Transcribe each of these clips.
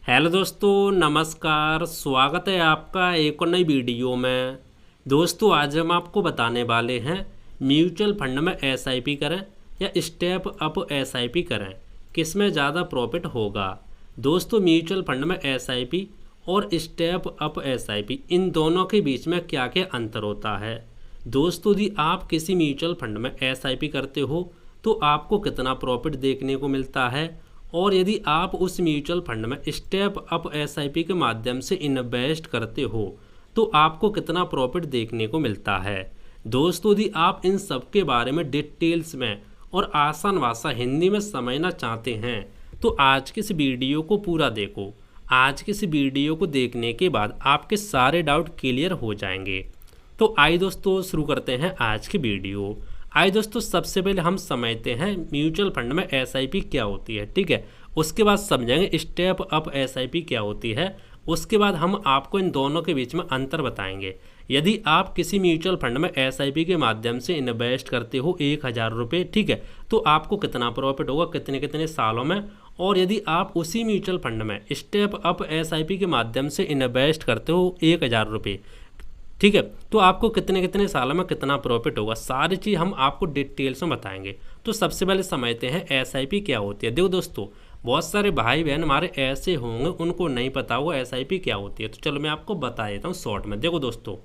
Hello दोस्तों, नमस्कार। स्वागत है आपका एक और नई वीडियो में। दोस्तों, आज हम आपको बताने वाले हैं म्यूचुअल फंड में एसआईपी करें या स्टेप अप एसआईपी करें, किस में ज़्यादा प्रॉफिट होगा। दोस्तों, म्यूचुअल फंड में एसआईपी और स्टेप अप एसआईपी इन दोनों के बीच में क्या क्या अंतर होता है। दोस्तों, यदि आप किसी म्यूचुअल फंड में एसआईपी करते हो तो आपको कितना प्रॉफिट देखने को मिलता है, और यदि आप उस म्यूचुअल फंड में स्टेप अप एसआईपी के माध्यम से इन्वेस्ट करते हो तो आपको कितना प्रॉफिट देखने को मिलता है। दोस्तों, यदि आप इन सब के बारे में डिटेल्स में और आसान भाषा हिंदी में समझना चाहते हैं तो आज की इस वीडियो को पूरा देखो। आज की इस वीडियो को देखने के बाद आपके सारे डाउट क्लियर हो जाएंगे। तो आइए दोस्तों, शुरू करते हैं आज की वीडियो। आइए दोस्तों, सबसे पहले हम समझते हैं म्यूचुअल फंड में एसआईपी क्या होती है, ठीक है। उसके बाद समझेंगे स्टेप अप एसआईपी क्या होती है। उसके बाद हम आपको इन दोनों के बीच में अंतर बताएंगे। यदि आप किसी म्यूचुअल फंड में एसआईपी के माध्यम से इन्वेस्ट करते हो 1000 रुपये, ठीक है, तो आपको कितना प्रॉफिट होगा कितने कितने सालों में। और यदि आप उसी म्यूचुअल फंड में स्टेप अप एसआईपी के माध्यम से इन्वेस्ट करते हो 1000 रुपये, ठीक है, तो आपको कितने कितने सालों में कितना प्रॉफिट होगा, सारी चीज़ हम आपको डिटेल्स में बताएंगे। तो सबसे पहले समझते हैं एसआईपी क्या होती है। देखो दोस्तों, बहुत सारे भाई बहन हमारे ऐसे होंगे उनको नहीं पता होगा एसआईपी क्या होती है, तो चलो मैं आपको बता देता हूँ शॉर्ट में। देखो दोस्तों,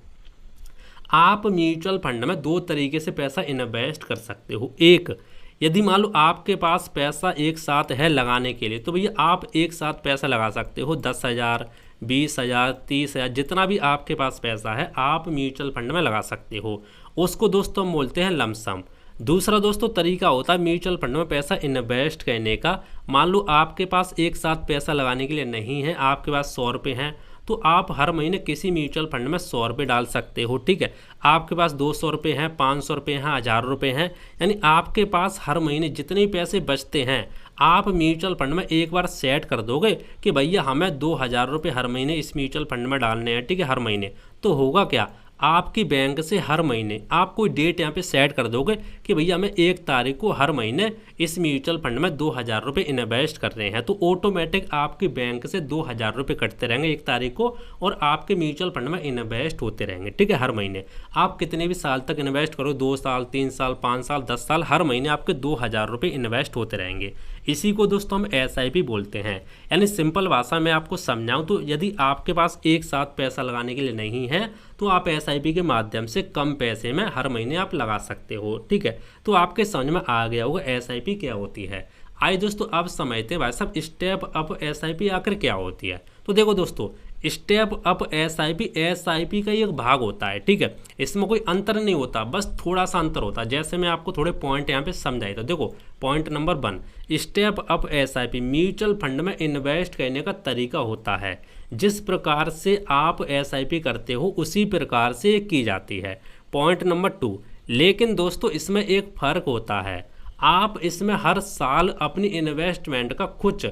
आप म्यूचुअल फंड में दो तरीके से पैसा इन्वेस्ट कर सकते हो। एक, यदि मान लो आपके पास पैसा एक साथ है लगाने के लिए, तो भैया आप एक साथ पैसा लगा सकते हो 10,000, 20,000, 30,000, जितना भी आपके पास पैसा है आप म्यूचुअल फंड में लगा सकते हो। उसको दोस्तों हम बोलते हैं लमसम। दूसरा दोस्तों तरीका होता है म्यूचुअल फंड में पैसा इन्वेस्ट करने का। मान लो आपके पास एक साथ पैसा लगाने के लिए नहीं है, आपके पास 100 रुपये हैं, तो आप हर महीने किसी म्यूचुअल फंड में 100 रुपये डाल सकते हो, ठीक है। आपके पास 200 रुपये हैं, 500 रुपये हैं, 1000 रुपये हैं, यानी आपके पास हर महीने जितने पैसे बचते हैं आप म्यूचुअल फंड में एक बार सेट कर दोगे कि भैया हमें 2000 रुपये हर महीने इस म्यूचुअल फंड में डालने हैं, ठीक है, हर महीने। तो होगा क्या, आपकी बैंक से हर महीने आप कोई डेट यहाँ पे सेट कर दोगे कि भैया हमें 1 तारीख को हर महीने इस म्यूचुअल फंड में 2000 रुपये इन्वेस्ट कर रहे हैं, तो ऑटोमेटिक आपकी बैंक से 2000 रुपये कटते रहेंगे 1 तारीख को और आपके म्यूचुअल फंड में इन्वेस्ट होते रहेंगे, ठीक है, हर महीने। आप कितने भी साल तक इन्वेस्ट करो, 2 साल, 3 साल, 5 साल, 10 साल, हर महीने आपके 2000 रुपये इन्वेस्ट होते रहेंगे। इसी को दोस्तों हम एसआईपी बोलते हैं। यानी सिंपल भाषा में आपको समझाऊं तो यदि आपके पास एक साथ पैसा लगाने के लिए नहीं है तो आप एसआईपी के माध्यम से कम पैसे में हर महीने आप लगा सकते हो, ठीक है। तो आपके समझ में आ गया होगा एसआईपी क्या होती है। आइए दोस्तों, अब समझते हैं भाई साहब स्टेप अप एसआईपी आखिर क्या होती है। तो देखो दोस्तों, स्टेप अप एसआईपी का एक भाग होता है, ठीक है। इसमें कोई अंतर नहीं होता, बस थोड़ा सा अंतर होता है। जैसे मैं आपको थोड़े पॉइंट यहाँ पे समझाई, तो देखो point number 1, step up SIP mutual fund में इन्वेस्ट करने का तरीका होता है। जिस प्रकार से आप एसआईपी करते हो उसी प्रकार से की जाती है। पॉइंट नंबर 2, लेकिन दोस्तों इसमें एक फ़र्क होता है। आप इसमें हर साल अपनी इन्वेस्टमेंट का कुछ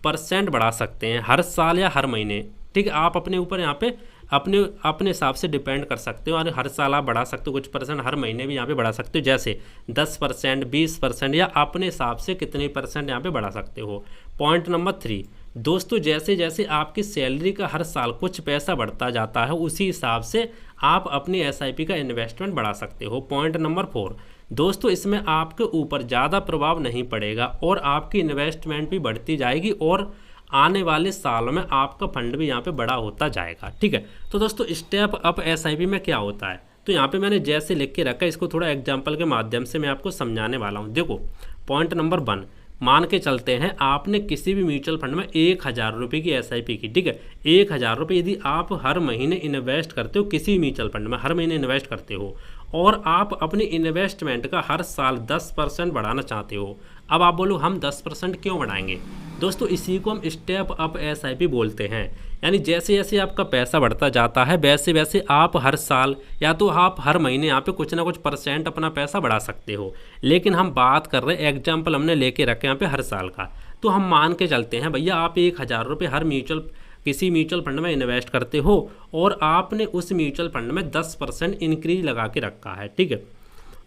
% बढ़ा सकते हैं, हर साल या हर महीने, ठीक है। आप अपने ऊपर यहाँ पे अपने हिसाब से डिपेंड कर सकते हो और हर साल आप बढ़ा सकते हो कुछ %, हर महीने भी यहाँ पे बढ़ा सकते हो, जैसे 10%, 20% या अपने हिसाब से कितने % यहाँ पे बढ़ा सकते हो। पॉइंट नंबर 3, दोस्तों जैसे जैसे आपकी सैलरी का हर साल कुछ पैसा बढ़ता जाता है उसी हिसाब से आप अपनी एसआईपी का इन्वेस्टमेंट बढ़ा सकते हो। पॉइंट नंबर 4, दोस्तों इसमें आपके ऊपर ज़्यादा प्रभाव नहीं पड़ेगा और आपकी इन्वेस्टमेंट भी बढ़ती जाएगी और आने वाले सालों में आपका फंड भी यहाँ पे बड़ा होता जाएगा, ठीक है। तो दोस्तों स्टेप अप एसआईपी में क्या होता है, तो यहाँ पे मैंने जैसे लिख के रखा है इसको थोड़ा एग्जांपल के माध्यम से मैं आपको समझाने वाला हूँ। देखो पॉइंट नंबर 1, मान के चलते हैं आपने किसी भी म्यूचुअल फंड में 1000 रुपये की एसआईपी की, ठीक है। 1000 रुपये यदि आप हर महीने इन्वेस्ट करते हो किसी म्यूचुअल फंड में, हर महीने इन्वेस्ट करते हो और आप अपनी इन्वेस्टमेंट का हर साल 10% बढ़ाना चाहते हो। अब आप बोलो हम 10% क्यों बढ़ाएंगे, दोस्तों इसी को हम स्टेप अप एसआईपी बोलते हैं। यानी जैसे जैसे आपका पैसा बढ़ता जाता है वैसे वैसे आप हर साल या तो आप हर महीने यहाँ पे कुछ ना कुछ % अपना पैसा बढ़ा सकते हो। लेकिन हम बात कर रहे हैं, एग्जाम्पल हमने लेके रखे यहाँ पे हर साल का, तो हम मान के चलते हैं भैया आप 1000 रुपये हर किसी म्यूचुअल फंड में इन्वेस्ट करते हो और आपने उस म्यूचुअल फंड में 10% इंक्रीज लगा के रखा है, ठीक है।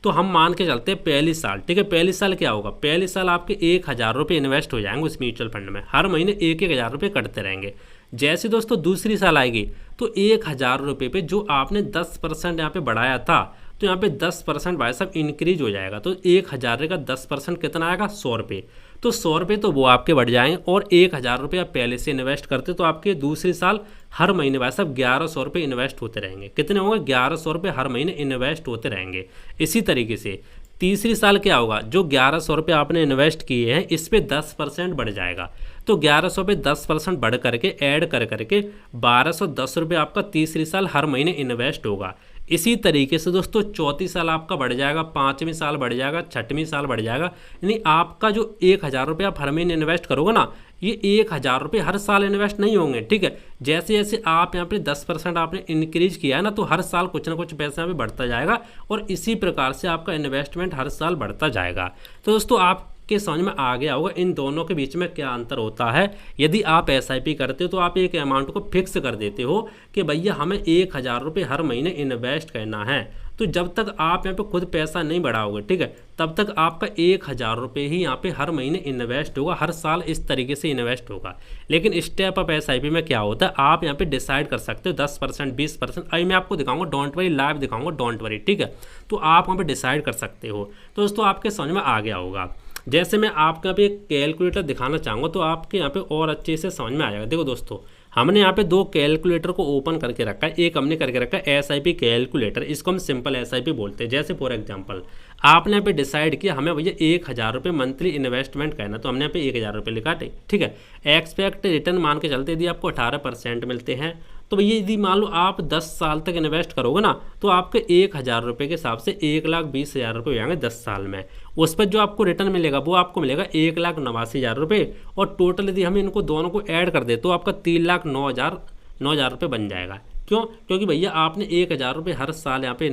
तो हम मान के चलते हैं पहली साल, ठीक है। पहली साल क्या होगा, पहली साल आपके 1,000 रुपये इन्वेस्ट हो जाएंगे उस म्यूचुअल फंड में, हर महीने 1,000 रुपये कटते रहेंगे। जैसे दोस्तों दूसरी साल आएगी तो 1,000 रुपये पे जो आपने 10% यहाँ पे बढ़ाया था, तो यहाँ पे 10% भाई साहब इंक्रीज हो जाएगा। तो 1,000 का 10% कितना आएगा, 100 रुपये। तो 100 रुपये तो वो आपके बढ़ जाएंगे, और 1,000 रुपये आप पहले से इन्वेस्ट करते तो आपके दूसरी साल हर महीने भाई साहब 1,100 रुपये इन्वेस्ट होते रहेंगे। कितने होंगे, 1,100 रुपये हर महीने इन्वेस्ट होते रहेंगे। इसी तरीके से तीसरी साल क्या होगा, जो 1,100 रुपये आपने इन्वेस्ट किए हैं इस पर 10% बढ़ जाएगा। तो 1,100 पे 10% बढ़ करके ऐड कर करके 1,210 रुपये आपका तीसरी साल हर महीने इन्वेस्ट होगा। इसी तरीके से दोस्तों चौथी साल आपका बढ़ जाएगा, पाँचवीं साल बढ़ जाएगा, छठवीं साल बढ़ जाएगा। यानी आपका जो 1,000 रुपये आप हर महीने इन्वेस्ट करोगे ना, ये 1,000 रुपये हर साल इन्वेस्ट नहीं होंगे, ठीक है। जैसे जैसे आप यहाँ पे 10% आपने इंक्रीज किया है ना, तो हर साल कुछ ना कुछ पैसा भी बढ़ता जाएगा, और इसी प्रकार से आपका इन्वेस्टमेंट हर साल बढ़ता जाएगा। तो दोस्तों आप के समझ में आ गया होगा इन दोनों के बीच में क्या अंतर होता है। यदि आप एसआईपी करते हो तो आप एक अमाउंट को फिक्स कर देते हो कि भैया हमें 1,000 रुपये हर महीने इन्वेस्ट करना है। तो जब तक आप यहाँ पे खुद पैसा नहीं बढ़ाओगे, ठीक है, तब तक आपका 1,000 रुपये ही यहाँ पे हर महीने इन्वेस्ट होगा, हर साल इस तरीके से इन्वेस्ट होगा। लेकिन स्टेप अप एसआईपी में क्या होता है, आप यहाँ पे डिसाइड कर सकते हो 10%, 20%। अभी मैं आपको दिखाऊंगा, डोंट वरी, लाइव दिखाऊंगा, डोंट वरी, ठीक है। तो आप वहाँ पे डिसाइड कर सकते हो। तो दोस्तों आपके समझ में आ गया होगा। जैसे मैं आपके यहाँ पे एक कैलकुलेटर दिखाना चाहूँगा तो आपके यहाँ पे और अच्छे से समझ में आ जाएगा। देखो दोस्तों, हमने यहाँ पे दो कैलकुलेटर को ओपन करके रखा है। एक हमने करके रखा है एसआईपी कैलकुलेटर, इसको हम सिंपल एसआईपी बोलते हैं। जैसे फॉर एग्जांपल आपने यहाँ पे डिसाइड किया हमें भैया 1,000 रुपये मंथली इन्वेस्टमेंट करना, तो हमने यहाँ पे 1,000 रुपये लिखा, ठीक है। एक्सपेक्ट रिटर्न मान के चलते यदि आपको 18% मिलते हैं, तो भैया यदि मान लो आप 10 साल तक इन्वेस्ट करोगे ना, तो आपके 1,000 रुपये के हिसाब से 1,20,000 रुपये हो जाएंगे 10 साल में। उस पर जो आपको रिटर्न मिलेगा वो आपको मिलेगा 1,89,000 रुपये, और टोटल यदि हम इनको दोनों को ऐड कर दे तो आपका 3,09,000 रुपये बन जाएगा। क्यों, क्योंकि भैया आपने 1,000 रुपये हर साल यहाँ पे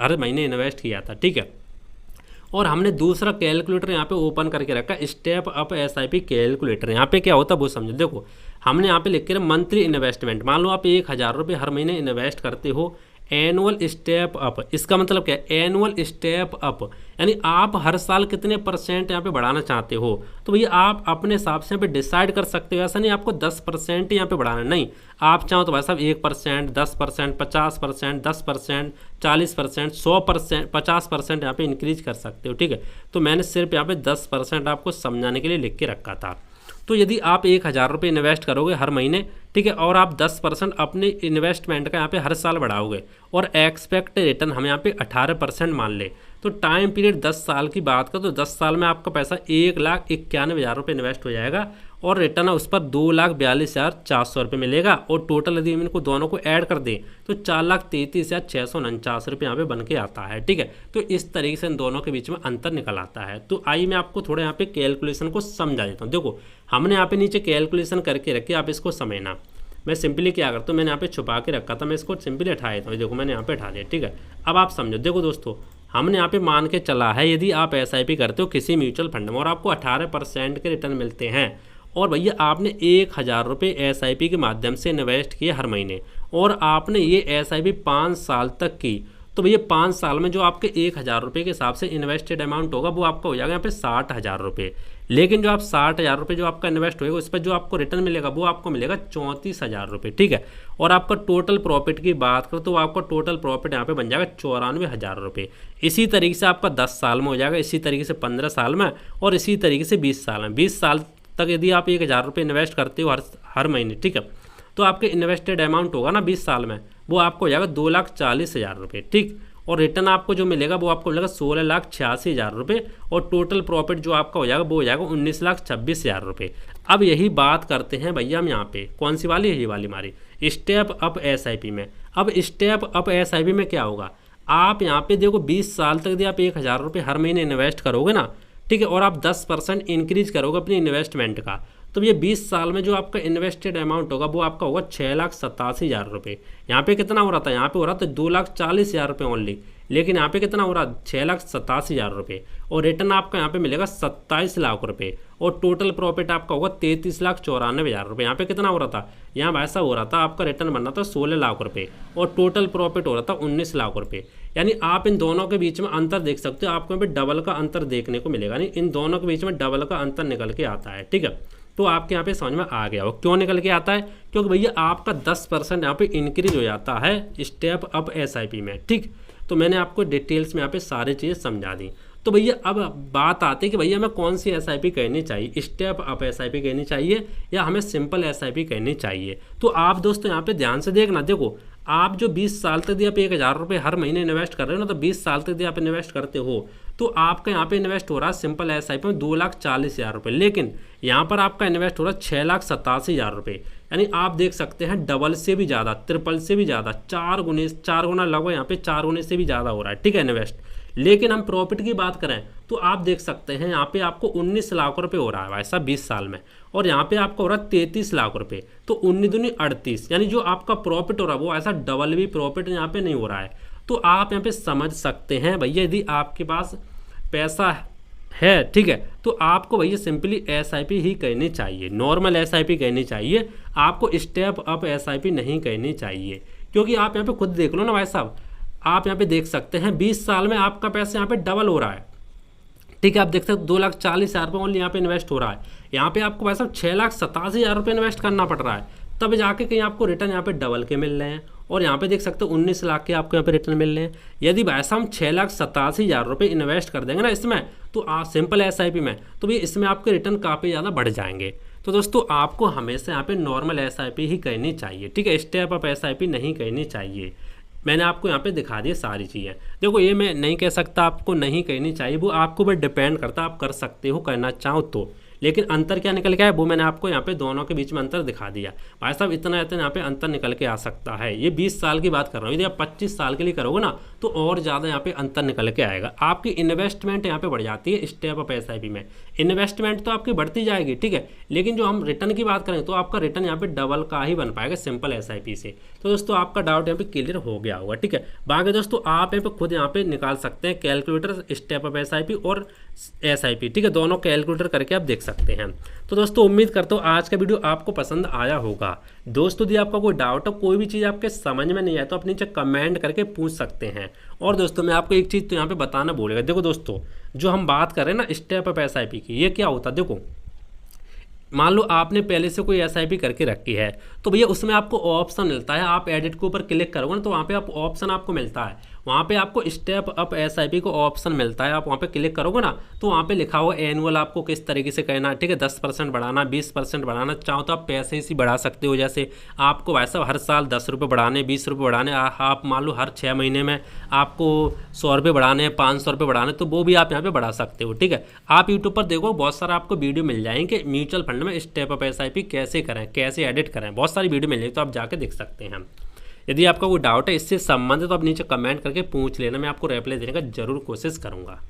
हर महीने इन्वेस्ट किया था, ठीक है। और हमने दूसरा कैलकुलेटर यहाँ पे ओपन करके रखा, स्टेप अप एसआईपी कैलकुलेटर। यहाँ पे क्या होता है वो समझो। देखो हमने यहाँ पे लिख के मंथली इन्वेस्टमेंट, मान लो आप 1,000 रुपये हर महीने इन्वेस्ट करते हो। एनुअल स्टेप अप, इसका मतलब क्या है, एनुअल स्टेप अप यानी आप हर साल कितने परसेंट यहाँ पे बढ़ाना चाहते हो। तो भैया आप अपने हिसाब से यहाँ पे डिसाइड कर सकते हो। ऐसा नहीं आपको 10% यहाँ पे बढ़ाना, नहीं, आप चाहो तो भाई साहब 1%, 10%, 50%, 10%, 40%, 100%, 50% यहाँ पे इंक्रीज कर सकते हो, ठीक है। तो मैंने सिर्फ यहाँ पे 10% आपको समझाने के लिए लिख के रखा था। तो यदि आप 1,000 रुपये इन्वेस्ट करोगे हर महीने, ठीक है, और आप 10% अपने इन्वेस्टमेंट का यहाँ पे हर साल बढ़ाओगे, और एक्सपेक्ट रिटर्न हम यहाँ पे 18% मान ले, तो टाइम पीरियड 10 साल की बात कर तो 10 साल में आपका पैसा 1,91,000 रुपये इन्वेस्ट हो जाएगा, और रिटर्न उस पर 2,42,400 रुपये मिलेगा। और टोटल यदि हम इनको दोनों को ऐड कर दें तो 4,33,649 रुपये यहाँ पे बन के आता है, ठीक है। तो इस तरीके से इन दोनों के बीच में अंतर निकल आता है। तो आइए मैं आपको थोड़ा यहाँ पे कैलकुलेशन को समझा देता हूँ। देखो हमने यहाँ पे नीचे कैलकुलेशन करके रखी, आप इसको समझना। मैं सिंपली क्या करता हूँ, मैंने यहाँ पे छुपा के रखा था, मैं इसको सिंपली हटा देता हूँ। देखो मैंने यहाँ पे उठा दिया, ठीक है। अब आप समझो। देखो दोस्तों हमने यहाँ पे मान के चला है यदि आप एसआईपी करते हो किसी म्यूचुअल फंड में और आपको 18% के रिटर्न मिलते हैं, और भैया आपने 1,000 रुपये एसआईपी के माध्यम से इन्वेस्ट किए हर महीने, और आपने ये एसआईपी 5 साल तक की, तो भैया 5 साल में जो आपके 1,000 रुपये के हिसाब से इन्वेस्टेड अमाउंट होगा वो आपका हो जाएगा यहाँ पे 60,000 रुपये। लेकिन जो आप 60,000 रुपये जो आपका इन्वेस्ट होएगा उस पर जो आपको रिटर्न मिलेगा वो आपको मिलेगा 34,000 रुपये, ठीक है। और आपका टोटल प्रॉफिट की बात करो तो आपका टोटल प्रॉफिट यहाँ पे बन जाएगा 94,000 रुपये। इसी तरीके से आपका 10 साल में हो जाएगा, इसी तरीके से 15 साल में, और इसी तरीके से 20 साल में। 20 साल तक यदि आप 1,000 रुपये इन्वेस्ट करते हो हर महीने, ठीक है, तो आपके इन्वेस्टेड अमाउंट होगा ना 20 साल में वो आपको हो जाएगा 2,40,000 रुपये, ठीक। और रिटर्न आपको जो मिलेगा वो आपको मिलेगा 16,86,000 रुपये, और टोटल प्रॉफिट जो आपका हो जाएगा वो हो जाएगा 19,26,000 रुपये। अब यही बात करते हैं भैया हम यहाँ पे कौन सी वाली, यही वाली हमारी स्टेप अप एसआईपी में। अब स्टेप अप एसआईपी में क्या होगा, आप यहाँ पे देखो 20 साल तक यदि आप 1,000 रुपये हर महीने इन्वेस्ट करोगे ना, ठीक है, और आप 10% इंक्रीज करोगे अपनी इन्वेस्टमेंट का, तो ये 20 साल में जो आपका इन्वेस्टेड अमाउंट होगा वो आपका होगा 6,87,000 रुपये। यहाँ पे कितना हो रहा था, यहाँ पे हो रहा था 2,40,000 रुपये ओनली, लेकिन यहाँ पे कितना हो रहा है 6,87,000 रुपये, और रिटर्न आपका यहाँ पे मिलेगा 27 लाख रुपये, और टोटल प्रॉफिट आपका होगा 33,94,000 रुपये। यहाँ पे कितना हो रहा था, यहाँ ऐसा हो रहा था आपका रिटर्न बनना था 16 लाख रुपये, और टोटल प्रॉफिट हो रहा था 19 लाख रुपये। यानी आप इन दोनों के बीच में अंतर देख सकते हो, आपको यहाँ पे डबल का अंतर देखने को मिलेगा, नहीं इन दोनों के बीच में डबल का अंतर निकल के आता है। ठीक है, तो आपके यहाँ पे समझ में आ गया हो क्यों निकल के आता है, क्योंकि भैया आपका 10% यहाँ पे इंक्रीज हो जाता है स्टेप अप एसआईपी में। ठीक, तो मैंने आपको डिटेल्स में यहाँ पे सारी चीज़ें समझा दी। तो भैया अब बात आती है कि भैया हमें कौन सी एसआईपी करनी चाहिए, स्टेप अप एसआईपी करनी चाहिए या हमें सिंपल एसआईपी करनी चाहिए। तो आप दोस्तों यहाँ पे ध्यान से देखना, देखो आप जो 20 साल तक यदि आप 1000 रुपये हर महीने इन्वेस्ट कर रहे हो ना, तो 20 साल तक यदि आप इन्वेस्ट करते हो तो आपका यहाँ पे इन्वेस्ट हो रहा है सिंपल एसआईपी में 2,40,000 रुपये, लेकिन यहाँ पर आपका इन्वेस्ट हो रहा है 6,87,000 रुपये। यानी आप देख सकते हैं डबल से भी ज़्यादा, ट्रिपल से भी ज़्यादा, 4 गुना लगभग यहाँ पे 4 गुने से भी ज़्यादा हो रहा है। ठीक है, इन्वेस्ट। लेकिन हम प्रॉफिट की बात करें तो आप देख सकते हैं यहाँ पे आपको 19 लाख रुपये हो रहा है भाई साहब 20 साल में, और यहाँ पे आपका हो रहा है 33 लाख रुपये। तो 19 दूनी 38, यानी जो आपका प्रॉफिट हो रहा है वो ऐसा डबल भी प्रॉफिट यहाँ पे नहीं हो रहा है। तो आप यहाँ पे समझ सकते हैं भैया यदि आपके पास पैसा है, ठीक है, तो आपको भैया सिंपली एसआईपी ही करनी चाहिए, नॉर्मल एसआईपी करनी चाहिए, आपको स्टेप अप एसआईपी नहीं करनी चाहिए। क्योंकि आप यहाँ पे खुद देख लो ना भाई साहब, आप यहाँ पे देख सकते हैं 20 साल में आपका पैसा यहाँ पे डबल हो रहा है। ठीक है, आप देख सकते हो 2,40,000 रुपये ओनली यहाँ पे इन्वेस्ट हो रहा है, यहाँ पे आपको भाई साहब 6,87,000 रुपये इन्वेस्ट करना पड़ रहा है, तब जाके कहीं आपको रिटर्न यहाँ पे डबल के मिल रहे हैं। और यहाँ पे देख सकते हो 19 लाख के आपको यहाँ पे रिटर्न मिल रहे हैं। यदि भाई साहब हम 6,87,000 रुपये इन्वेस्ट कर देंगे ना इसमें, तो आप सिंपल एसआईपी में, तो भी इसमें आपके रिटर्न काफ़ी ज़्यादा बढ़ जाएंगे। तो दोस्तों आपको हमेशा यहाँ पे नॉर्मल एसआईपी ही करनी चाहिए। ठीक है, स्टेप अप एसआईपी नहीं करनी चाहिए। मैंने आपको यहाँ पे दिखा दिया सारी चीज़ें। देखो ये मैं नहीं कह सकता आपको नहीं करनी चाहिए, वो आपको पर डिपेंड करता, आप कर सकते हो करना चाहो तो, लेकिन अंतर क्या निकल के आया वो मैंने आपको यहाँ पे दोनों के बीच में अंतर दिखा दिया। भाई साहब इतना इतना यहाँ पे अंतर निकल के आ सकता है। ये 20 साल की बात कर रहा हूँ, यदि आप 25 साल के लिए करोगे ना तो और ज़्यादा यहाँ पे अंतर निकल के आएगा। आपकी इन्वेस्टमेंट यहाँ पे बढ़ जाती है स्टेप अप एसआईपी में, इन्वेस्टमेंट तो आपकी बढ़ती जाएगी, ठीक है, लेकिन जो हम रिटर्न की बात करें तो आपका रिटर्न यहाँ पे डबल का ही बन पाएगा सिंपल एसआईपी से। तो दोस्तों आपका डाउट यहाँ पे क्लियर हो गया होगा। ठीक है, बाकी दोस्तों आप यहाँ पे खुद यहाँ पे निकाल सकते हैं कैलकुलेटर स्टेप अप एसआईपी और एसआईपी। ठीक है, दोनों कैलकुलेटर करके आप देख सकते हैं। तो दोस्तों उम्मीद करता हूँ आज का वीडियो आपको पसंद आया होगा। दोस्तों यदि आपका कोई डाउट हो, कोई भी चीज़ आपके समझ में नहीं आए तो आप नीचे कमेंट करके पूछ सकते हैं। और दोस्तों मैं आपको एक चीज़ तो यहाँ पे बताना भूलेगा, देखो दोस्तों जो हम बात कर रहे हैं ना स्टेप अप एसआईपी की, ये क्या होता है, देखो मान लो आपने पहले से कोई एसआईपी करके रखी है तो भैया उसमें आपको ऑप्शन मिलता है, आप एडिट के ऊपर क्लिक करोगे ना तो वहाँ पे आप ऑप्शन आपको मिलता है, वहाँ पे आपको स्टेप अप एसआईपी को ऑप्शन मिलता है। आप वहाँ पे क्लिक करोगे ना तो वहाँ पे लिखा हुआ एनुअल आपको किस तरीके से करना है। ठीक है, 10% बढ़ाना, 20% बढ़ाना, चाहो तो आप पैसे से बढ़ा सकते हो। जैसे आपको वैसा हर साल 10 रुपये बढ़ाने, 20 रुपये बढ़ाने, आप मान लो हर 6 महीने में आपको 100 रुपये बढ़ाने, 500 रुपये बढ़ाने, तो वो भी आप यहाँ पे बढ़ा सकते हो। ठीक है, आप यूट्यूब पर देखो बहुत सारा आपको वीडियो मिल जाएंगे म्यूचुअल फंड में स्टेप अप एसआईपी कैसे करें, कैसे एडिट करें, बहुत सारी वीडियो मिल जाएगी, तो आप जाके देख सकते हैं। यदि आपका कोई डाउट है इससे संबंधित तो आप नीचे कमेंट करके पूछ लेना, मैं आपको रिप्लाई देने का जरूर कोशिश करूँगा।